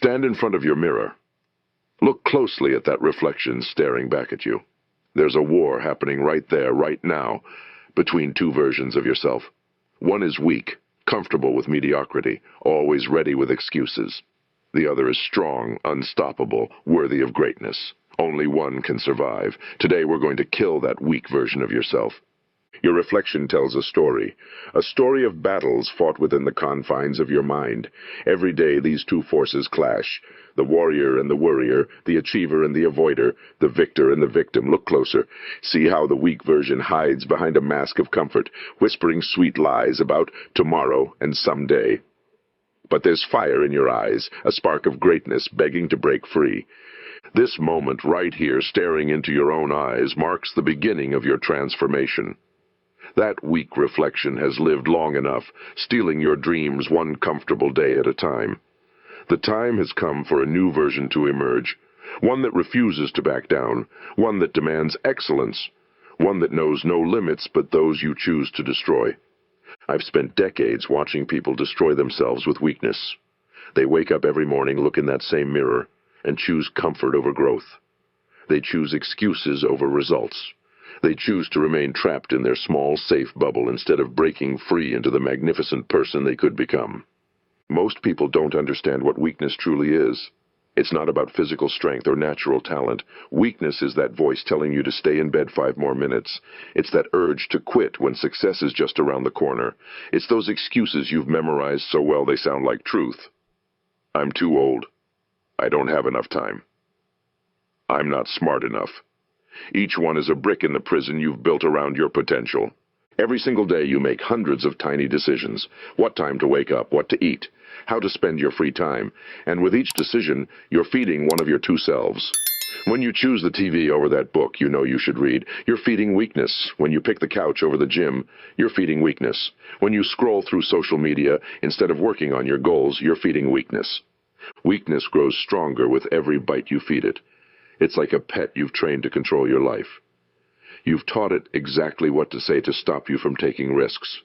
Stand in front of your mirror. Look closely at that reflection staring back at you. There's a war happening right there, right now, between two versions of yourself. One is weak, comfortable with mediocrity, always ready with excuses. The other is strong, unstoppable, worthy of greatness. Only one can survive. Today we're going to kill that weak version of yourself. Your reflection tells a story of battles fought within the confines of your mind. Every day these two forces clash. The warrior and the worrier, the achiever and the avoider, the victor and the victim. Look closer. See how the weak version hides behind a mask of comfort, whispering sweet lies about tomorrow and someday. But there's fire in your eyes, a spark of greatness begging to break free. This moment right here, staring into your own eyes, marks the beginning of your transformation. That weak reflection has lived long enough, stealing your dreams one comfortable day at a time. The time has come for a new version to emerge, one that refuses to back down, one that demands excellence, one that knows no limits but those you choose to destroy. I've spent decades watching people destroy themselves with weakness. They wake up every morning, look in that same mirror, and choose comfort over growth. They choose excuses over results. They choose to remain trapped in their small, safe bubble instead of breaking free into the magnificent person they could become. Most people don't understand what weakness truly is. It's not about physical strength or natural talent. Weakness is that voice telling you to stay in bed 5 more minutes. It's that urge to quit when success is just around the corner. It's those excuses you've memorized so well they sound like truth. I'm too old. I don't have enough time. I'm not smart enough. Each one is a brick in the prison you've built around your potential. Every single day you make hundreds of tiny decisions. What time to wake up, what to eat, how to spend your free time. And with each decision, you're feeding one of your two selves. When you choose the TV over that book you know you should read, you're feeding weakness. When you pick the couch over the gym, you're feeding weakness. When you scroll through social media instead of working on your goals, you're feeding weakness. Weakness grows stronger with every bite you feed it. It's like a pet you've trained to control your life. You've taught it exactly what to say to stop you from taking risks.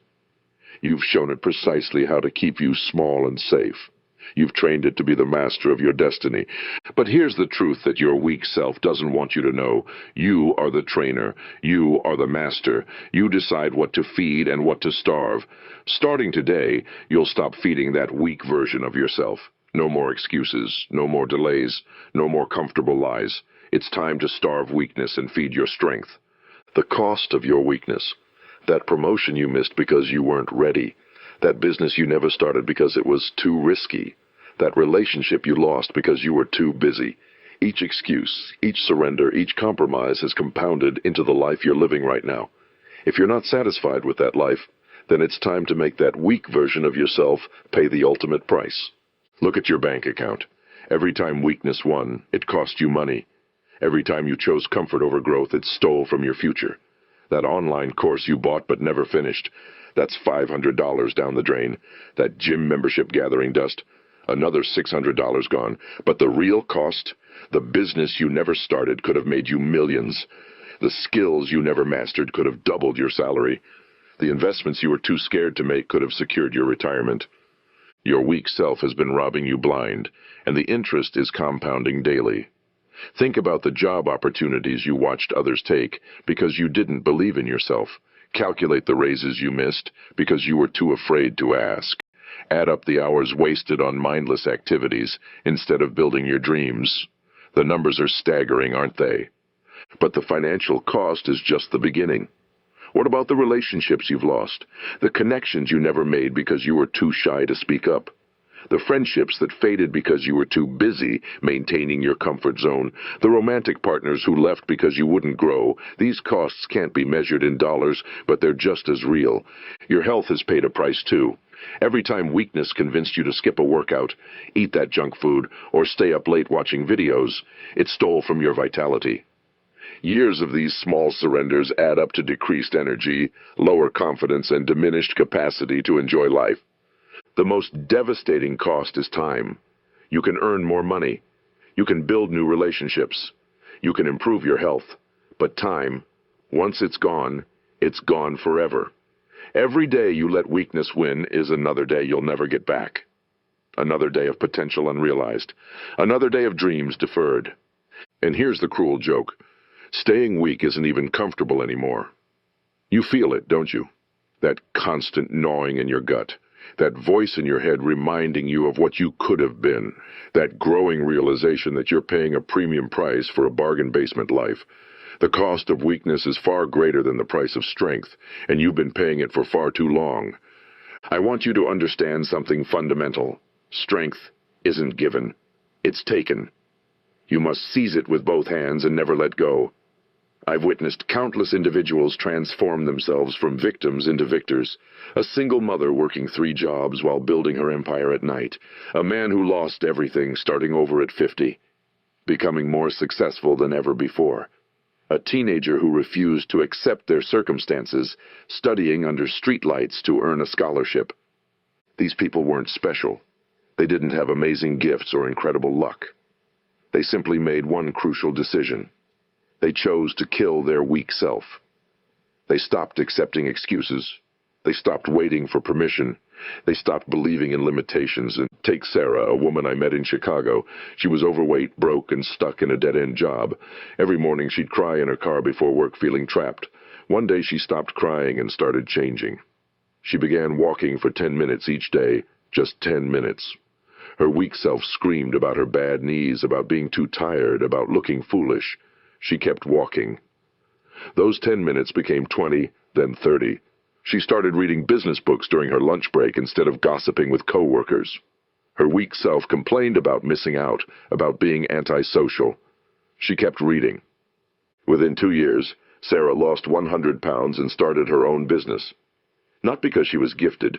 You've shown it precisely how to keep you small and safe. You've trained it to be the master of your destiny. But here's the truth that your weak self doesn't want you to know. You are the trainer. You are the master. You decide what to feed and what to starve. Starting today, you'll stop feeding that weak version of yourself. No more excuses, no more delays, no more comfortable lies. It's time to starve weakness and feed your strength. The cost of your weakness. That promotion you missed because you weren't ready. That business you never started because it was too risky. That relationship you lost because you were too busy. Each excuse, each surrender, each compromise has compounded into the life you're living right now. If you're not satisfied with that life, then it's time to make that weak version of yourself pay the ultimate price. Look at your bank account. Every time weakness won, it cost you money. Every time you chose comfort over growth, it stole from your future. That online course you bought but never finished, that's $500 down the drain. That gym membership gathering dust, another $600 gone. But the real cost, the business you never started could have made you millions. The skills you never mastered could have doubled your salary. The investments you were too scared to make could have secured your retirement. Your weak self has been robbing you blind, and the interest is compounding daily. Think about the job opportunities you watched others take because you didn't believe in yourself. Calculate the raises you missed because you were too afraid to ask. Add up the hours wasted on mindless activities instead of building your dreams. The numbers are staggering, aren't they? But the financial cost is just the beginning. What about the relationships you've lost? The connections you never made because you were too shy to speak up? The friendships that faded because you were too busy maintaining your comfort zone? The romantic partners who left because you wouldn't grow? These costs can't be measured in dollars, but they're just as real. Your health has paid a price too. Every time weakness convinced you to skip a workout, eat that junk food, or stay up late watching videos, it stole from your vitality. Years of these small surrenders add up to decreased energy, lower confidence, and diminished capacity to enjoy life. The most devastating cost is time. You can earn more money. You can build new relationships. You can improve your health. But time, once it's gone forever. Every day you let weakness win is another day you'll never get back. Another day of potential unrealized. Another day of dreams deferred. And here's the cruel joke. Staying weak isn't even comfortable anymore. You feel it, don't you? That constant gnawing in your gut. That voice in your head reminding you of what you could have been. That growing realization that you're paying a premium price for a bargain basement life. The cost of weakness is far greater than the price of strength, and you've been paying it for far too long. I want you to understand something fundamental. Strength isn't given. It's taken. You must seize it with both hands and never let go. I've witnessed countless individuals transform themselves from victims into victors. A single mother working 3 jobs while building her empire at night. A man who lost everything starting over at 50, becoming more successful than ever before. A teenager who refused to accept their circumstances, studying under streetlights to earn a scholarship. These people weren't special. They didn't have amazing gifts or incredible luck. They simply made one crucial decision. They chose to kill their weak self. They stopped accepting excuses. They stopped waiting for permission. They stopped believing in limitations. And take Sarah, a woman I met in Chicago. She was overweight, broke, and stuck in a dead-end job. Every morning she'd cry in her car before work, feeling trapped. One day she stopped crying and started changing. She began walking for 10 minutes each day, just 10 minutes. Her weak self screamed about her bad knees, about being too tired, about looking foolish. She kept walking. Those 10 minutes became 20, then 30. She started reading business books during her lunch break instead of gossiping with coworkers. Her weak self complained about missing out, about being antisocial. She kept reading. Within 2 years, Sarah lost 100 pounds and started her own business. Not because she was gifted,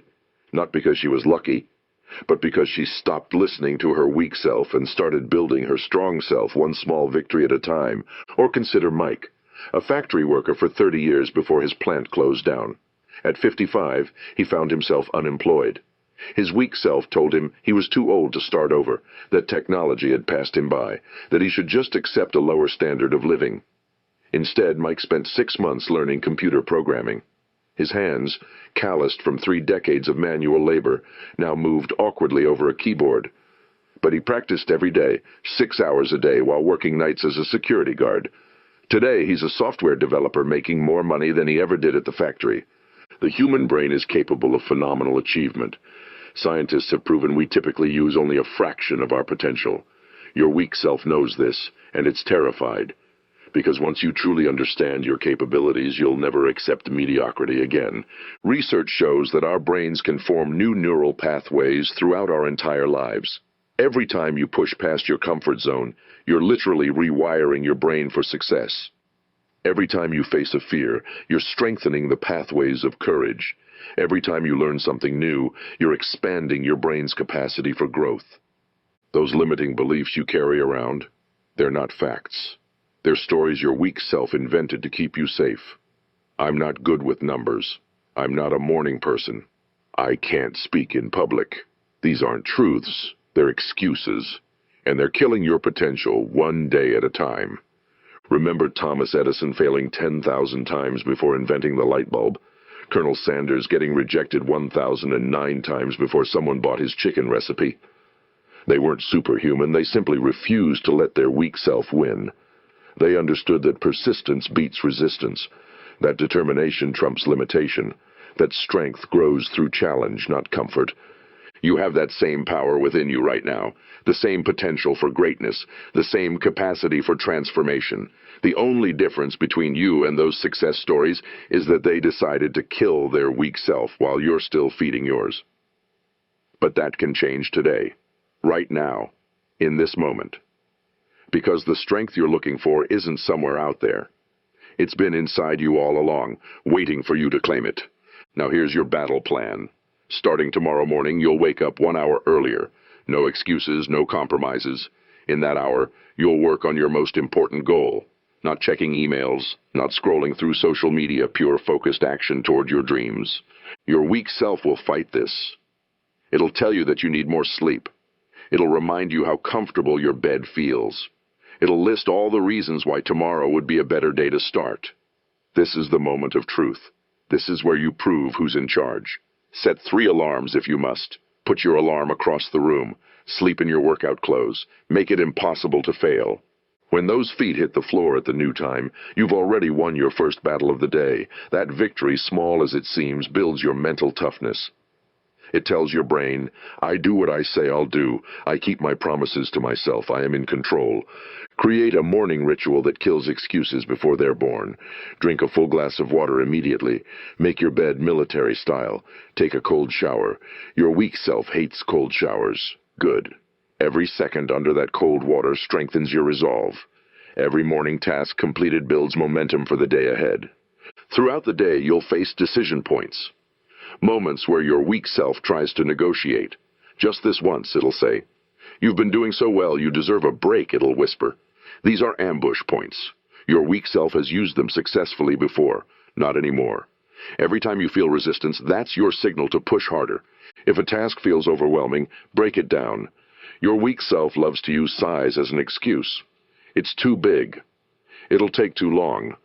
not because she was lucky, but because she stopped listening to her weak self and started building her strong self one small victory at a time. Or consider Mike, a factory worker for 30 years before his plant closed down. At 55, he found himself unemployed. His weak self told him he was too old to start over, that technology had passed him by, that he should just accept a lower standard of living. Instead, Mike spent 6 months learning computer programming. His hands, calloused from 3 decades of manual labor, now moved awkwardly over a keyboard. But he practiced every day, 6 hours a day, while working nights as a security guard. Today, he's a software developer making more money than he ever did at the factory. The human brain is capable of phenomenal achievement. Scientists have proven we typically use only a fraction of our potential. Your weak self knows this, and it's terrified. Because once you truly understand your capabilities, you'll never accept mediocrity again. Research shows that our brains can form new neural pathways throughout our entire lives. Every time you push past your comfort zone, you're literally rewiring your brain for success. Every time you face a fear, you're strengthening the pathways of courage. Every time you learn something new, you're expanding your brain's capacity for growth. Those limiting beliefs you carry around, they're not facts. They're stories your weak self invented to keep you safe. I'm not good with numbers. I'm not a morning person. I can't speak in public. These aren't truths. They're excuses. And they're killing your potential one day at a time. Remember Thomas Edison failing 10,000 times before inventing the light bulb? Colonel Sanders getting rejected 1,009 times before someone bought his chicken recipe? They weren't superhuman. They simply refused to let their weak self win. They understood that persistence beats resistance, that determination trumps limitation, that strength grows through challenge, not comfort. You have that same power within you right now, the same potential for greatness, the same capacity for transformation. The only difference between you and those success stories is that they decided to kill their weak self while you're still feeding yours. But that can change today, right now, in this moment. Because the strength you're looking for isn't somewhere out there. It's been inside you all along, waiting for you to claim it. Now here's your battle plan. Starting tomorrow morning, you'll wake up 1 hour earlier. No excuses, no compromises. In that hour, you'll work on your most important goal. Not checking emails, not scrolling through social media, pure focused action toward your dreams. Your weak self will fight this. It'll tell you that you need more sleep. It'll remind you how comfortable your bed feels. It'll list all the reasons why tomorrow would be a better day to start. This is the moment of truth. This is where you prove who's in charge. Set 3 alarms if you must. Put your alarm across the room. Sleep in your workout clothes. Make it impossible to fail. When those feet hit the floor at the new time, you've already won your first battle of the day. That victory, small as it seems, builds your mental toughness. It tells your brain, I do what I say I'll do. I keep my promises to myself. I am in control. Create a morning ritual that kills excuses before they're born. Drink a full glass of water immediately. Make your bed military style. Take a cold shower. Your weak self hates cold showers. Good. Every second under that cold water strengthens your resolve. Every morning task completed builds momentum for the day ahead. Throughout the day, you'll face decision points. Moments where your weak self tries to negotiate. Just this once, it'll say. You've been doing so well, you deserve a break, it'll whisper. These are ambush points. Your weak self has used them successfully before. Not anymore. Every time you feel resistance, that's your signal to push harder. If a task feels overwhelming, break it down. Your weak self loves to use size as an excuse. It's too big. It'll take too long.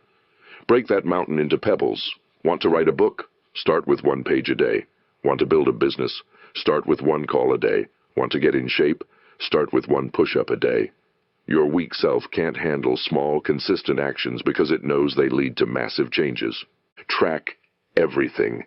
Break that mountain into pebbles. Want to write a book? Start with 1 page a day. Want to build a business? Start with 1 call a day. Want to get in shape? Start with 1 push-up a day. Your weak self can't handle small, consistent actions because it knows they lead to massive changes. Track everything.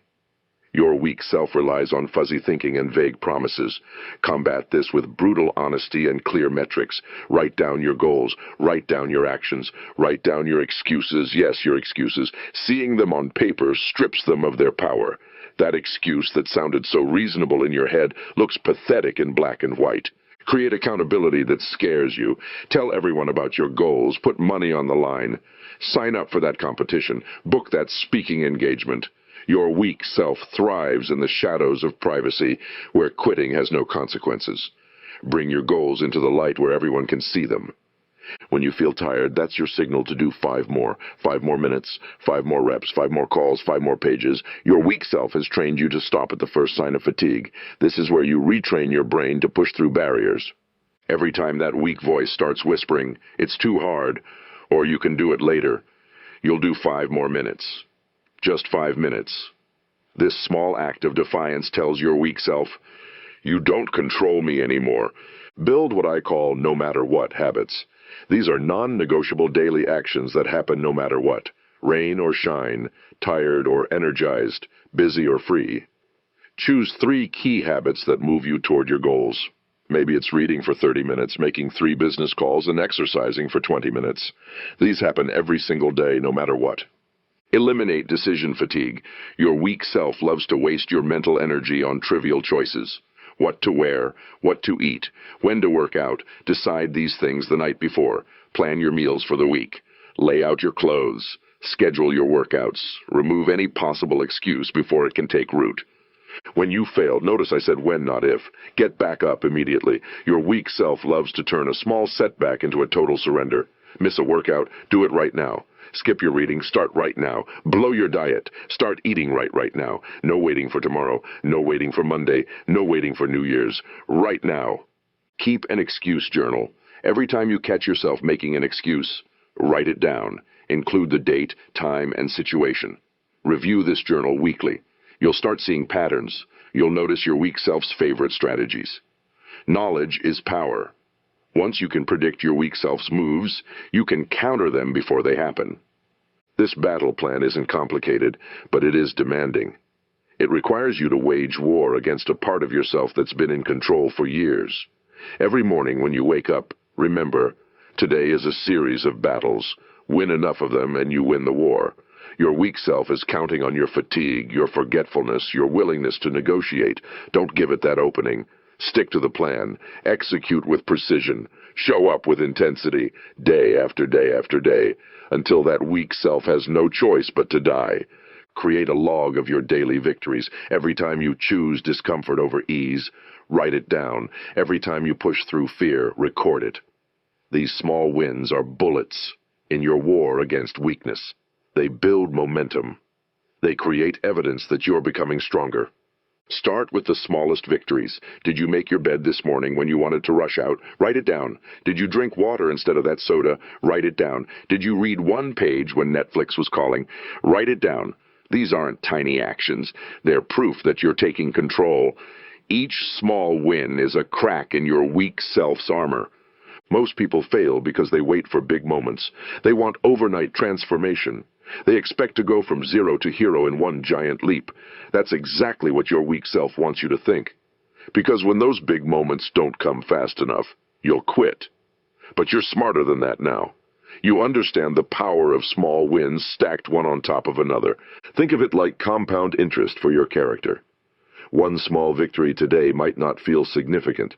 Your weak self relies on fuzzy thinking and vague promises. Combat this with brutal honesty and clear metrics. Write down your goals. Write down your actions. Write down your excuses. Yes, your excuses. Seeing them on paper strips them of their power. That excuse that sounded so reasonable in your head looks pathetic in black and white. Create accountability that scares you. Tell everyone about your goals. Put money on the line. Sign up for that competition. Book that speaking engagement. Your weak self thrives in the shadows of privacy, where quitting has no consequences. Bring your goals into the light where everyone can see them. When you feel tired, that's your signal to do 5 more. 5 more minutes, 5 more reps, 5 more calls, 5 more pages. Your weak self has trained you to stop at the first sign of fatigue. This is where you retrain your brain to push through barriers. Every time that weak voice starts whispering, it's too hard, or you can do it later, you'll do 5 more minutes. Just 5 minutes. This small act of defiance tells your weak self, you don't control me anymore. Build what I call no matter what habits. These are non-negotiable daily actions that happen no matter what. Rain or shine, tired or energized, busy or free. Choose 3 key habits that move you toward your goals. Maybe it's reading for 30 minutes, making 3 business calls, and exercising for 20 minutes. These happen every single day, no matter what. Eliminate decision fatigue. Your weak self loves to waste your mental energy on trivial choices. What to wear, what to eat, when to work out. Decide these things the night before. Plan your meals for the week. Lay out your clothes. Schedule your workouts. Remove any possible excuse before it can take root. When you fail, notice I said when, not if. Get back up immediately. Your weak self loves to turn a small setback into a total surrender. Miss a workout? Do it right now. Skip your reading, start right now. Blow your diet, start eating right now. No waiting for tomorrow, no waiting for Monday, no waiting for New Year's. Right now. Keep an excuse journal. Every time you catch yourself making an excuse, write it down. Include the date, time, and situation. Review this journal weekly. You'll start seeing patterns. You'll notice your weak self's favorite strategies. Knowledge is power. Once you can predict your weak self's moves, you can counter them before they happen. This battle plan isn't complicated, but it is demanding. It requires you to wage war against a part of yourself that's been in control for years. Every morning when you wake up, remember, today is a series of battles. Win enough of them and you win the war. Your weak self is counting on your fatigue, your forgetfulness, your willingness to negotiate. Don't give it that opening. Stick to the plan. Execute with precision. Show up with intensity, day after day after day, until that weak self has no choice but to die. Create a log of your daily victories. Every time you choose discomfort over ease, write it down. Every time you push through fear, record it. These small wins are bullets in your war against weakness. They build momentum. They create evidence that you're becoming stronger. Start with the smallest victories. Did you make your bed this morning when you wanted to rush out? Write it down. Did you drink water instead of that soda? Write it down. Did you read 1 page when Netflix was calling? Write it down. These aren't tiny actions. They're proof that you're taking control. Each small win is a crack in your weak self's armor. Most people fail because they wait for big moments. They want overnight transformation. They expect to go from zero to hero in one giant leap. That's exactly what your weak self wants you to think. Because when those big moments don't come fast enough, you'll quit. But you're smarter than that now. You understand the power of small wins stacked one on top of another. Think of it like compound interest for your character. One small victory today might not feel significant,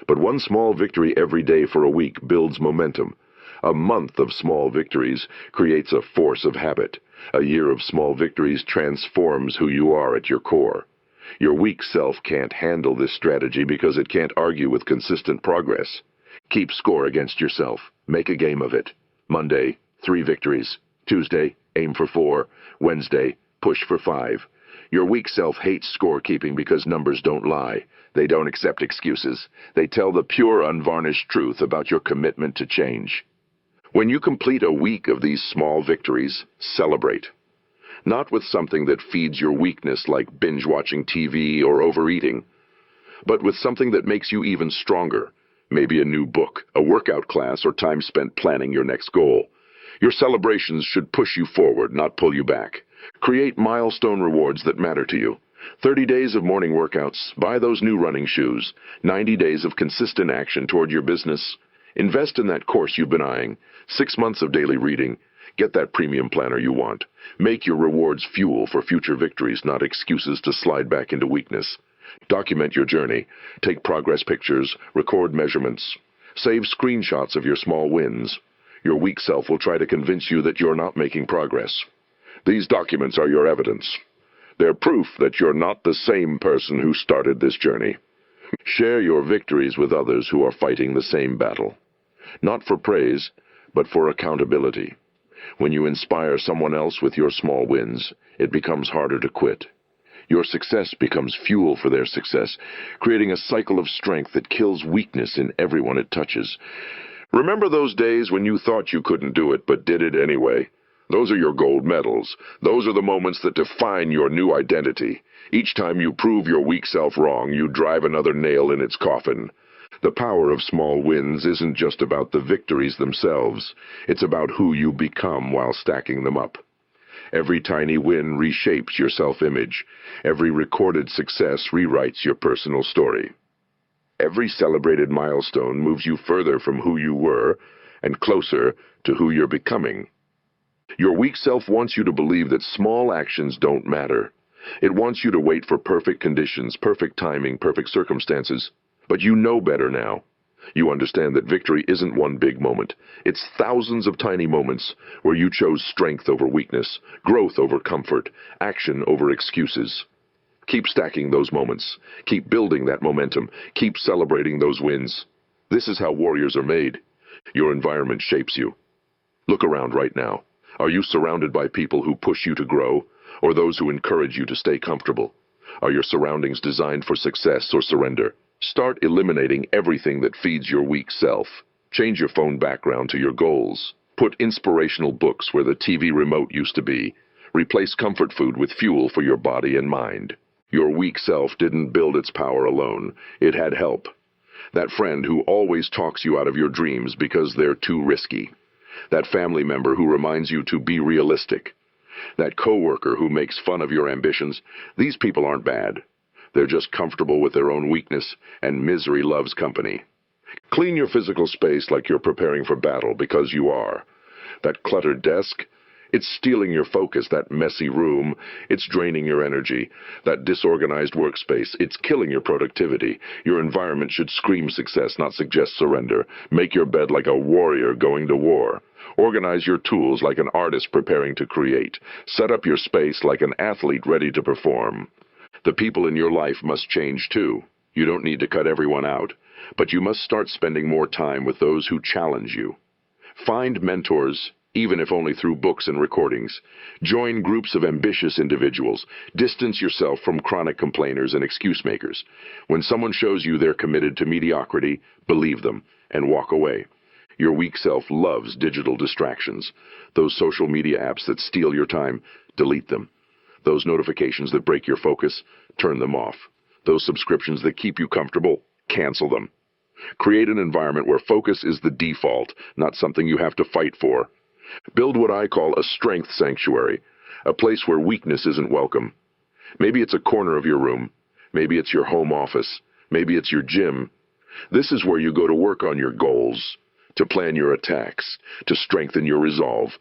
but one small victory every day for a week builds momentum. A month of small victories creates a force of habit. A year of small victories transforms who you are at your core. Your weak self can't handle this strategy because it can't argue with consistent progress. Keep score against yourself. Make a game of it. Monday, 3 victories. Tuesday, aim for 4. Wednesday, push for 5. Your weak self hates scorekeeping because numbers don't lie. They don't accept excuses. They tell the pure, unvarnished truth about your commitment to change. When you complete a week of these small victories, celebrate. Not with something that feeds your weakness like binge-watching TV or overeating, but with something that makes you even stronger. Maybe a new book, a workout class, or time spent planning your next goal. Your celebrations should push you forward, not pull you back. Create milestone rewards that matter to you. 30 days of morning workouts, buy those new running shoes, 90 days of consistent action toward your business. Invest in that course you've been eyeing, 6 months of daily reading. Get that premium planner you want. Make your rewards fuel for future victories, not excuses to slide back into weakness. Document your journey. Take progress pictures, record measurements. Save screenshots of your small wins. Your weak self will try to convince you that you're not making progress. These documents are your evidence. They're proof that you're not the same person who started this journey. Share your victories with others who are fighting the same battle. Not for praise, but for accountability. When you inspire someone else with your small wins, it becomes harder to quit. Your success becomes fuel for their success, creating a cycle of strength that kills weakness in everyone it touches. Remember those days when you thought you couldn't do it but did it anyway? Those are your gold medals. Those are the moments that define your new identity. Each time you prove your weak self wrong, you drive another nail in its coffin. The power of small wins isn't just about the victories themselves. It's about who you become while stacking them up. Every tiny win reshapes your self-image. Every recorded success rewrites your personal story. Every celebrated milestone moves you further from who you were and closer to who you're becoming. Your weak self wants you to believe that small actions don't matter. It wants you to wait for perfect conditions, perfect timing, perfect circumstances. But you know better now. You understand that victory isn't one big moment. It's thousands of tiny moments where you chose strength over weakness, growth over comfort, action over excuses. Keep stacking those moments. Keep building that momentum. Keep celebrating those wins. This is how warriors are made. Your environment shapes you. Look around right now. Are you surrounded by people who push you to grow, or those who encourage you to stay comfortable? Are your surroundings designed for success or surrender? Start eliminating everything that feeds your weak self. Change your phone background to your goals. Put inspirational books where the TV remote used to be. Replace comfort food with fuel for your body and mind. Your weak self didn't build its power alone. It had help. That friend who always talks you out of your dreams because they're too risky. That family member who reminds you to be realistic. That coworker who makes fun of your ambitions. These people aren't bad. They're just comfortable with their own weakness, and misery loves company. Clean your physical space like you're preparing for battle, because you are. That cluttered desk, it's stealing your focus. That messy room, it's draining your energy. That disorganized workspace, it's killing your productivity. Your environment should scream success, not suggest surrender. Make your bed like a warrior going to war. Organize your tools like an artist preparing to create. Set up your space like an athlete ready to perform. The people in your life must change too. You don't need to cut everyone out, but you must start spending more time with those who challenge you. Find mentors, even if only through books and recordings. Join groups of ambitious individuals. Distance yourself from chronic complainers and excuse makers. When someone shows you they're committed to mediocrity, believe them and walk away. Your weak self loves digital distractions. Those social media apps that steal your time, delete them. Those notifications that break your focus, turn them off. Those subscriptions that keep you comfortable, cancel them. Create an environment where focus is the default, not something you have to fight for. Build what I call a strength sanctuary, a place where weakness isn't welcome. Maybe it's a corner of your room. Maybe it's your home office. Maybe it's your gym. This is where you go to work on your goals, to plan your attacks, to strengthen your resolve.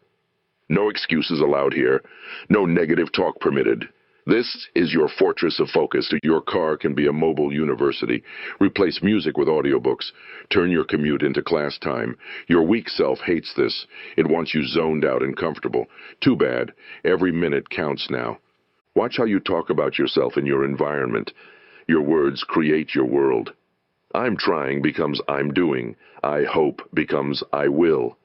No excuses allowed here. No negative talk permitted. This is your fortress of focus. Your car can be a mobile university. Replace music with audiobooks. Turn your commute into class time. Your weak self hates this. It wants you zoned out and comfortable. Too bad. Every minute counts now. Watch how you talk about yourself in your environment. Your words create your world. I'm trying becomes I'm doing. I hope becomes I will.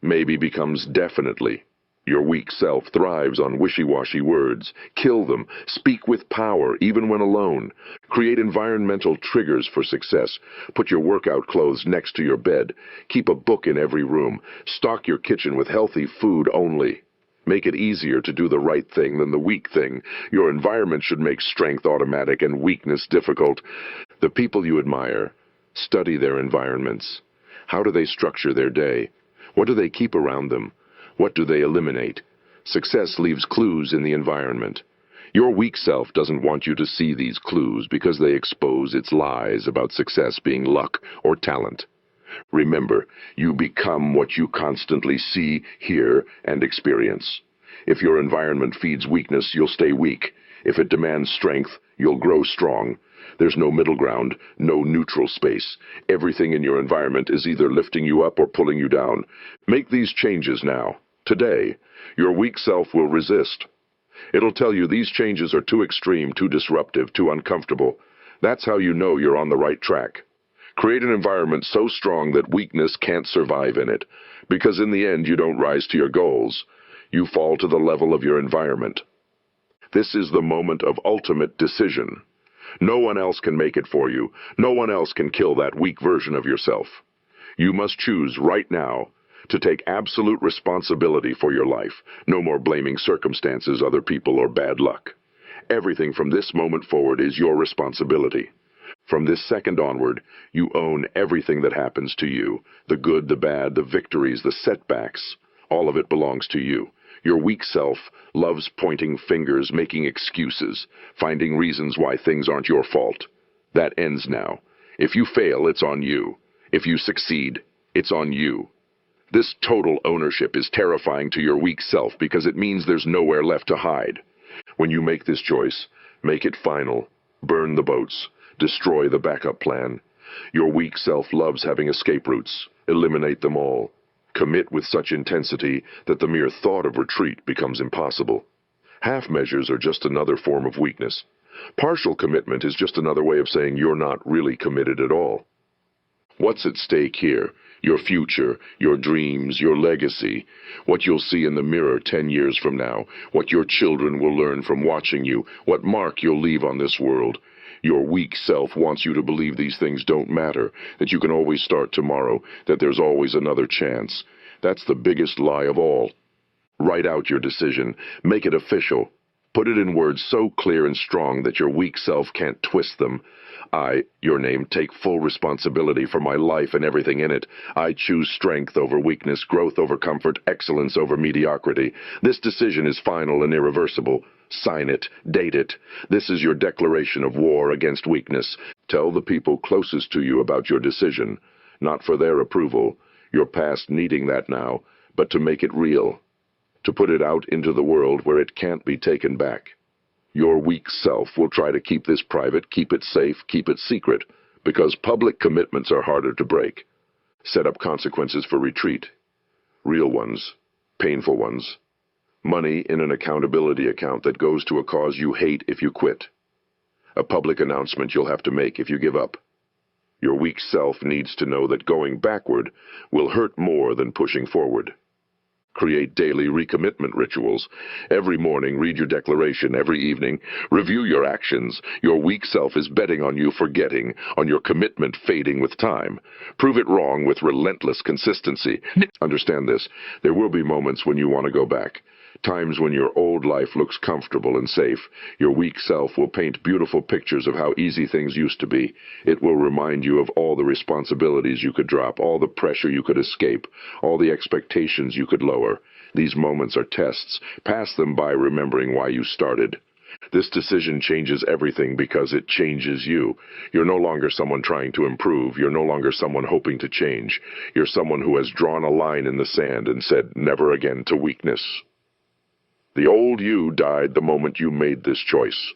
Maybe becomes definitely. Your weak self thrives on wishy-washy words. Kill them. Speak with power, even when alone. Create environmental triggers for success. Put your workout clothes next to your bed. Keep a book in every room. Stock your kitchen with healthy food only. Make it easier to do the right thing than the weak thing. Your environment should make strength automatic and weakness difficult. The people you admire, study their environments. How do they structure their day? What do they keep around them? What do they eliminate? Success leaves clues in the environment. Your weak self doesn't want you to see these clues because they expose its lies about success being luck or talent. Remember, you become what you constantly see, hear, and experience. If your environment feeds weakness, you'll stay weak. If it demands strength, you'll grow strong. There's no middle ground, no neutral space. Everything in your environment is either lifting you up or pulling you down. Make these changes now. Today, your weak self will resist. It'll tell you these changes are too extreme, too disruptive, too uncomfortable. That's how you know you're on the right track. Create an environment so strong that weakness can't survive in it, because in the end you don't rise to your goals. You fall to the level of your environment. This is the moment of ultimate decision. No one else can make it for you. No one else can kill that weak version of yourself. You must choose right now to take absolute responsibility for your life. No more blaming circumstances, other people, or bad luck. Everything from this moment forward is your responsibility. From this second onward, you own everything that happens to you. The good, the bad, the victories, the setbacks. All of it belongs to you. Your weak self loves pointing fingers, making excuses, finding reasons why things aren't your fault. That ends now. If you fail, it's on you. If you succeed, it's on you. This total ownership is terrifying to your weak self because it means there's nowhere left to hide. When you make this choice, make it final. Burn the boats. Destroy the backup plan. Your weak self loves having escape routes. Eliminate them all. Commit with such intensity that the mere thought of retreat becomes impossible. Half measures are just another form of weakness. Partial commitment is just another way of saying you're not really committed at all. What's at stake here? Your future, your dreams, your legacy, what you'll see in the mirror 10 years from now, what your children will learn from watching you, what mark you'll leave on this world. Your weak self wants you to believe these things don't matter, that you can always start tomorrow, that there's always another chance. That's the biggest lie of all. Write out your decision. Make it official. Put it in words so clear and strong that your weak self can't twist them. I, your name, take full responsibility for my life and everything in it. I choose strength over weakness, growth over comfort, excellence over mediocrity. This decision is final and irreversible. Sign it. Date it. This is your declaration of war against weakness. Tell the people closest to you about your decision, not for their approval, your past needing that now, but to make it real, to put it out into the world where it can't be taken back. Your weak self will try to keep this private, keep it safe, keep it secret, because public commitments are harder to break. Set up consequences for retreat. Real ones. Painful ones. Money in an accountability account that goes to a cause you hate if you quit. A public announcement you'll have to make if you give up. Your weak self needs to know that going backward will hurt more than pushing forward. Create daily recommitment rituals. Every morning, read your declaration. Every evening, review your actions. Your weak self is betting on you forgetting, on your commitment fading with time. Prove it wrong with relentless consistency. Understand this. There will be moments when you want to go back. Times when your old life looks comfortable and safe, your weak self will paint beautiful pictures of how easy things used to be. It will remind you of all the responsibilities you could drop, all the pressure you could escape, all the expectations you could lower. These moments are tests. Pass them by remembering why you started. This decision changes everything because it changes you. You're no longer someone trying to improve. You're no longer someone hoping to change. You're someone who has drawn a line in the sand and said never again to weakness. The old you died the moment you made this choice.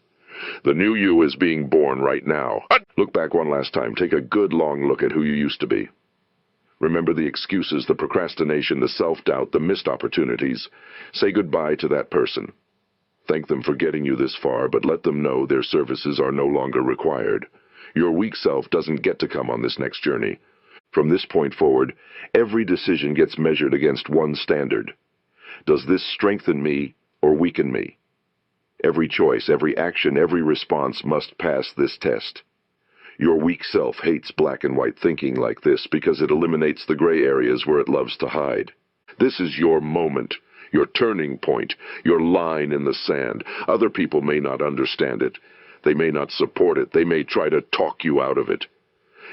The new you is being born right now. Look back one last time. Take a good long look at who you used to be. Remember the excuses, the procrastination, the self-doubt, the missed opportunities. Say goodbye to that person. Thank them for getting you this far, but let them know their services are no longer required. Your weak self doesn't get to come on this next journey. From this point forward, every decision gets measured against one standard. Does this strengthen me or weaken me? Every choice, every action, every response must pass this test. Your weak self hates black and white thinking like this because it eliminates the gray areas where it loves to hide. This is your moment, your turning point, your line in the sand. Other people may not understand it. They may not support it. They may try to talk you out of it.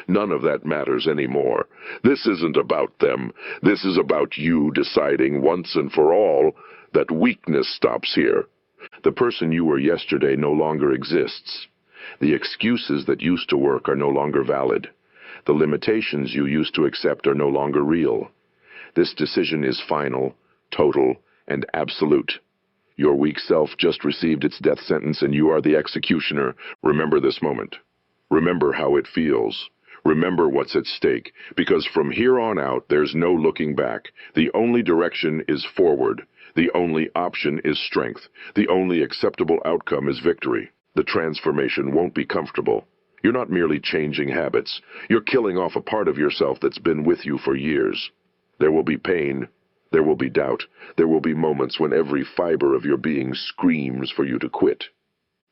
None of that matters anymore. This isn't about them. This is about you deciding once and for all that weakness stops here. The person you were yesterday no longer exists. The excuses that used to work are no longer valid. The limitations you used to accept are no longer real. This decision is final, total, and absolute. Your weak self just received its death sentence and you are the executioner. Remember this moment. Remember how it feels. Remember what's at stake, because from here on out there's no looking back. The only direction is forward. The only option is strength. The only acceptable outcome is victory. The transformation won't be comfortable. You're not merely changing habits. You're killing off a part of yourself that's been with you for years. There will be pain. There will be doubt. There will be moments when every fiber of your being screams for you to quit.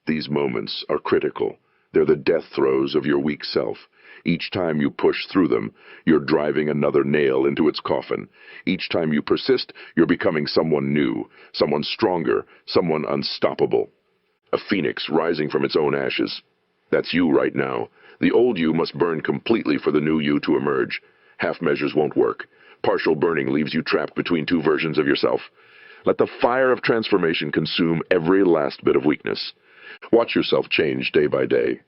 These moments are critical. They're the death throes of your weak self. Each time you push through them, you're driving another nail into its coffin. Each time you persist, you're becoming someone new, someone stronger, someone unstoppable. A phoenix rising from its own ashes. That's you right now. The old you must burn completely for the new you to emerge. Half measures won't work. Partial burning leaves you trapped between two versions of yourself. Let the fire of transformation consume every last bit of weakness. Watch yourself change day by day.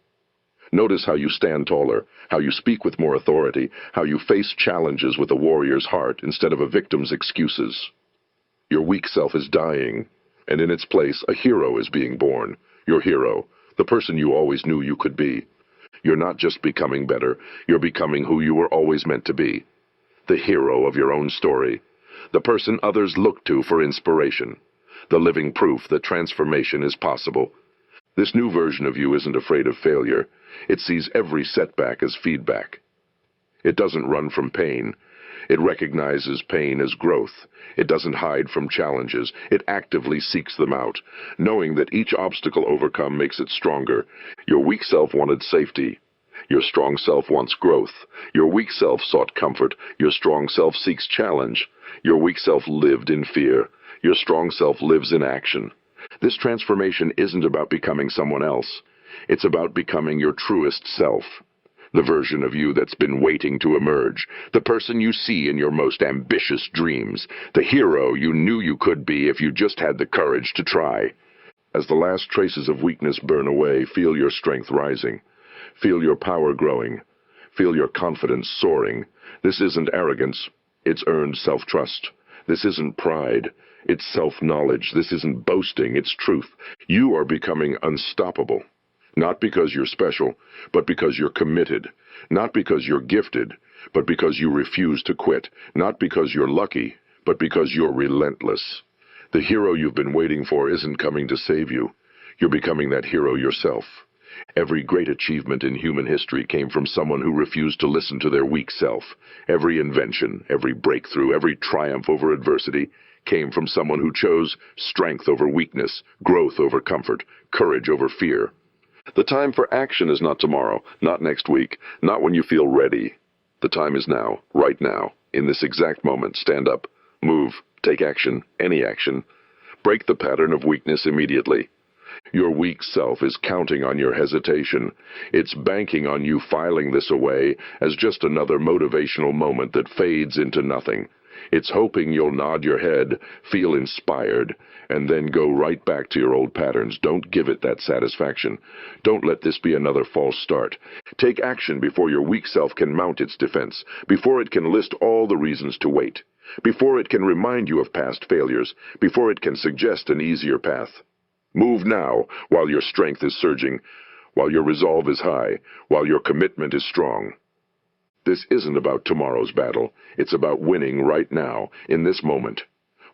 Notice how you stand taller, how you speak with more authority, how you face challenges with a warrior's heart instead of a victim's excuses. Your weak self is dying, and in its place a hero is being born. Your hero, the person you always knew you could be. You're not just becoming better, you're becoming who you were always meant to be. The hero of your own story. The person others look to for inspiration. The living proof that transformation is possible. This new version of you isn't afraid of failure. It sees every setback as feedback. It doesn't run from pain. It recognizes pain as growth. It doesn't hide from challenges. It actively seeks them out, knowing that each obstacle overcome makes it stronger. Your weak self wanted safety. Your strong self wants growth. Your weak self sought comfort. Your strong self seeks challenge. Your weak self lived in fear. Your strong self lives in action. This transformation isn't about becoming someone else. It's about becoming your truest self. The version of you that's been waiting to emerge. The person you see in your most ambitious dreams. The hero you knew you could be if you just had the courage to try. As the last traces of weakness burn away, feel your strength rising. Feel your power growing. Feel your confidence soaring. This isn't arrogance. It's earned self-trust. This isn't pride. It's self-knowledge. This isn't boasting. It's truth. You are becoming unstoppable. Not because you're special, but because you're committed. Not because you're gifted, but because you refuse to quit. Not because you're lucky, but because you're relentless. The hero you've been waiting for isn't coming to save you. You're becoming that hero yourself. Every great achievement in human history came from someone who refused to listen to their weak self. Every invention, every breakthrough, every triumph over adversity came from someone who chose strength over weakness, growth over comfort, courage over fear. The time for action is not tomorrow, not next week, not when you feel ready. The time is now, right now, in this exact moment. Stand up, move, take action, any action. Break the pattern of weakness immediately. Your weak self is counting on your hesitation. It's banking on you filing this away as just another motivational moment that fades into nothing. It's hoping you'll nod your head, feel inspired, and then go right back to your old patterns. Don't give it that satisfaction. Don't let this be another false start. Take action before your weak self can mount its defense, before it can list all the reasons to wait, before it can remind you of past failures, before it can suggest an easier path. Move now, while your strength is surging, while your resolve is high, while your commitment is strong. This isn't about tomorrow's battle. It's about winning right now, in this moment.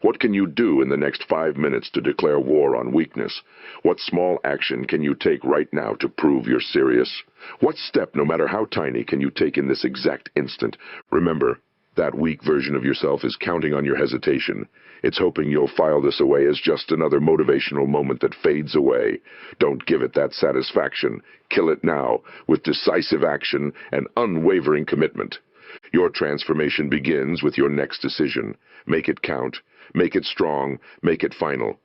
What can you do in the next 5 minutes to declare war on weakness? What small action can you take right now to prove you're serious? What step, no matter how tiny, can you take in this exact instant? Remember, that weak version of yourself is counting on your hesitation. It's hoping you'll file this away as just another motivational moment that fades away. Don't give it that satisfaction. Kill it now, with decisive action and unwavering commitment. Your transformation begins with your next decision. Make it count. Make it strong. Make it final.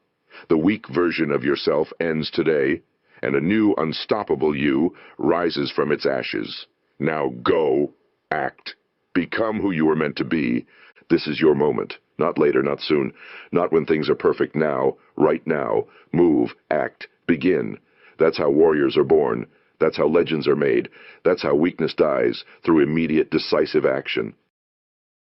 The weak version of yourself ends today, and a new unstoppable you rises from its ashes. Now go, act. Become who you were meant to be. This is your moment. Not later, not soon, not when things are perfect. Now, right now. Move, act, begin. That's how warriors are born. That's how legends are made. That's how weakness dies, through immediate, decisive action.